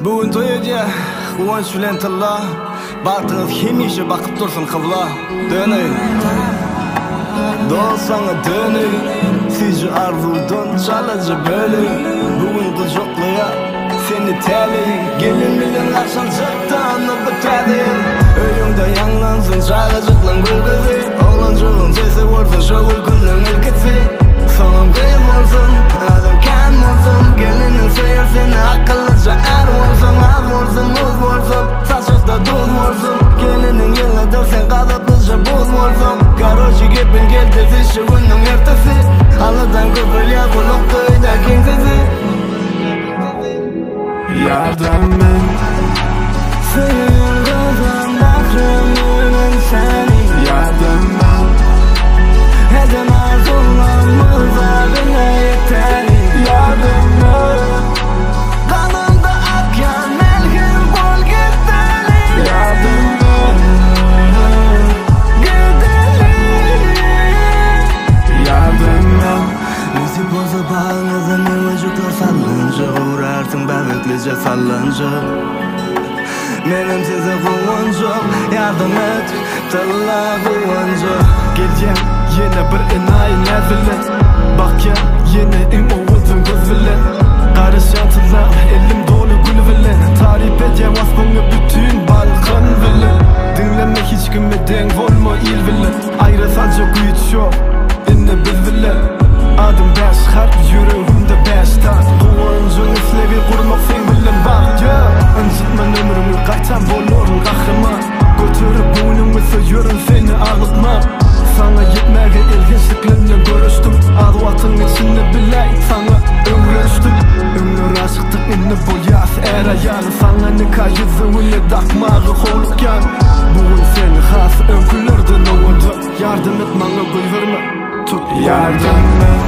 Bugün toyacak, kuvvanç bilen tilla. Baktınız hemişe bakıp dursun kıvla. Dönün Doğsan'a dönün Sizce arzudan çalıcı bölün. Bugün kız yokluya seni teleyin. Gelin bilin akşam çaktanı biterin. Öylümde yanlansın çağıcıklın gül kızı. Oğlancılın sesi vursun şoğul günlün ülkesi. Sonum kıyım olsun, adam kan olsun. Gelinin seyir seni akıllıca er olsun. Az olsun, uz olsun, saçıkta duz olsun. Gelinin yılı dörsen kalıplıca buz olsun. Karoşi gepin geldi zişi günün ertesi. Alıdan küfür ya kuluk duyda kimsesi. Yardım et. Senin kızın bakrımının seni. Yardım et. Eden arzularımıza bile yeterli. Yardım et. Kanımda akyan melhim bol gitteli. Yardım et. Gitteli. Yardım et. Müzik bozup ağınızın yılıcıklar sallanca. Uğrarsın bebeklice sallanca. Benim size kuvvancım. Yardım et, tilla kuvvancım. Geleceğim yine bir enayi nezilin. Bak ya yine en oğuzun göz bilen. Karışan tilla elim dolu gül bilen. Tarif edeceğim aslında bütün Balkan bilen. Dinleme hiç kimeden olma il bilen. Ayrı sadece güç yok inne biz bilen. Adım 5 harf yüreğimde 5 tat. Kuvvancın islevi kurmak sen bilen. Bak ya incitmen ömrümü kaçan bolorun kahraman. Götürüp boynumuzu yürün seni ağlatma. Sana yetmege ilginçliklerimle görüştüm. Aduatın içinde bile sana ömrüştüm. Ömrür aşıktık inni bu yaz era yani. Sana nikah yüzüğüyle takmağı holukyan. Bugün seni has önkülürdün oğudu. Yardım et bana gül verme. Tut yardım et.